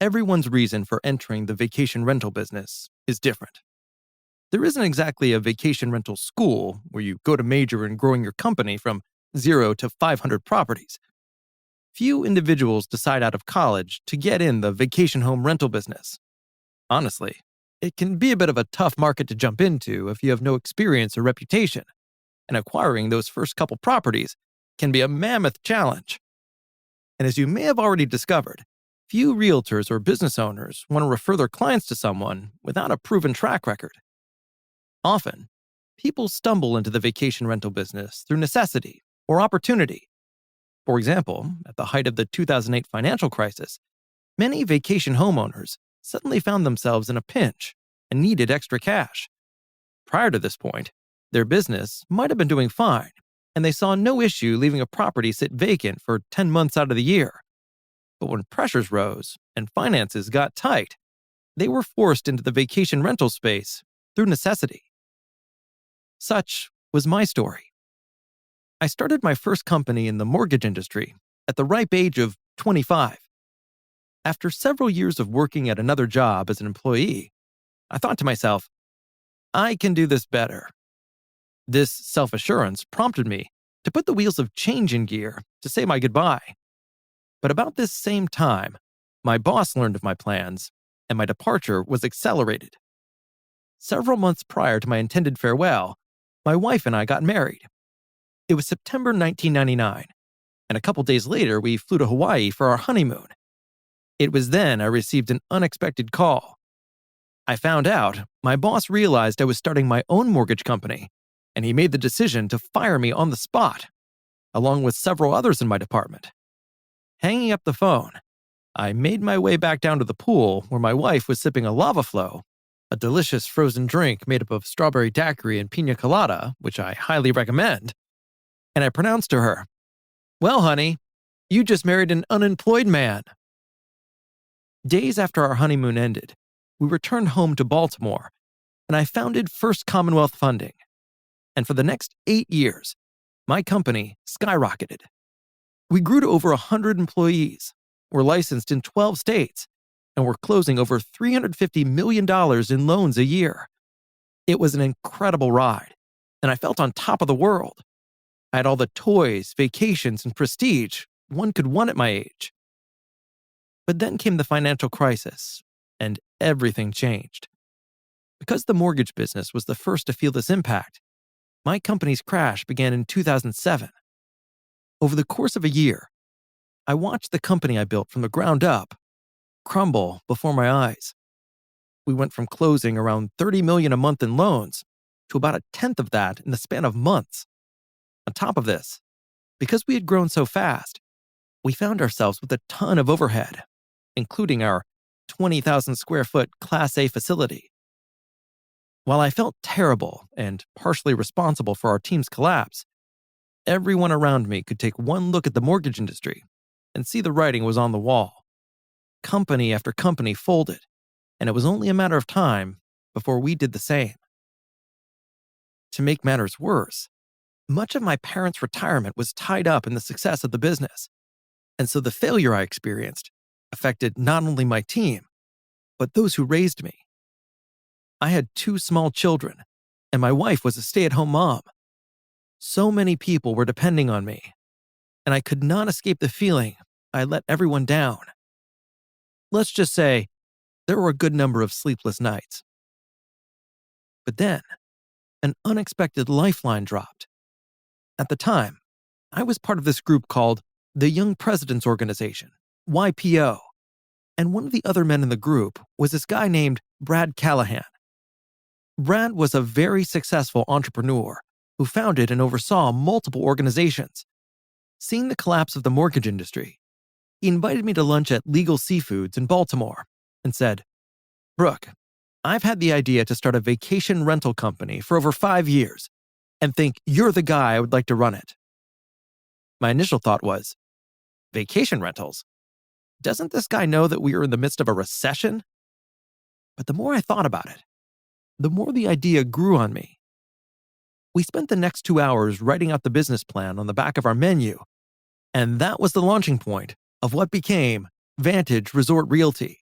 everyone's reason for entering the vacation rental business is different. There isn't exactly a vacation rental school where you go to major in growing your company from 0 to 500 properties. Few individuals decide out of college to get in the vacation home rental business. Honestly, it can be a bit of a tough market to jump into if you have no experience or reputation, and acquiring those first couple properties can be a mammoth challenge. And as you may have already discovered, few realtors or business owners want to refer their clients to someone without a proven track record. Often, people stumble into the vacation rental business through necessity or opportunity. For example, at the height of the 2008 financial crisis, many vacation homeowners suddenly found themselves in a pinch and needed extra cash. Prior to this point, their business might have been doing fine, and they saw no issue leaving a property sit vacant for 10 months out of the year. But when pressures rose and finances got tight, they were forced into the vacation rental space through necessity. Such was my story. I started my first company in the mortgage industry at the ripe age of 25. After several years of working at another job as an employee, I thought to myself, I can do this better. This self-assurance prompted me to put the wheels of change in gear to say my goodbye. But about this same time, my boss learned of my plans, and my departure was accelerated. Several months prior to my intended farewell, my wife and I got married. It was September 1999, and a couple days later we flew to Hawaii for our honeymoon. It was then I received an unexpected call. I found out my boss realized I was starting my own mortgage company, and he made the decision to fire me on the spot, along with several others in my department. Hanging up the phone, I made my way back down to the pool where my wife was sipping a lava flow, a delicious frozen drink made up of strawberry daiquiri and pina colada, which I highly recommend. And I pronounced to her, "Well, honey, you just married an unemployed man." Days after our honeymoon ended, we returned home to Baltimore, and I founded First Commonwealth Funding. And for the next 8 years, my company skyrocketed. We grew to over 100 employees, were licensed in 12 states, and were closing over $350 million in loans a year. It was an incredible ride, and I felt on top of the world. I had all the toys, vacations, and prestige one could want at my age. But then came the financial crisis, and everything changed. Because the mortgage business was the first to feel this impact, my company's crash began in 2007. Over the course of a year, I watched the company I built from the ground up crumble before my eyes. We went from closing around $30 million a month in loans to about a tenth of that in the span of months. On top of this, because we had grown so fast, we found ourselves with a ton of overhead, including our 20,000 square foot Class A facility. While I felt terrible and partially responsible for our team's collapse, everyone around me could take one look at the mortgage industry and see the writing was on the wall. Company after company folded, and it was only a matter of time before we did the same. To make matters worse, much of my parents' retirement was tied up in the success of the business, and so the failure I experienced affected not only my team, but those who raised me. I had 2 small children, and my wife was a stay-at-home mom. So many people were depending on me, and I could not escape the feeling I let everyone down. Let's just say there were a good number of sleepless nights. But then, an unexpected lifeline dropped. At the time, I was part of this group called the Young Presidents Organization, YPO, and one of the other men in the group was this guy named Brad Callahan. Brad was a very successful entrepreneur who founded and oversaw multiple organizations. Seeing the collapse of the mortgage industry, he invited me to lunch at Legal Seafoods in Baltimore and said, "Brooke, I've had the idea to start a vacation rental company for over 5 years and think you're the guy I would like to run it." My initial thought was, vacation rentals? Doesn't this guy know that we are in the midst of a recession? But the more I thought about it, the more the idea grew on me. We spent the next 2 hours writing out the business plan on the back of our menu, and that was the launching point of what became Vantage Resort Realty.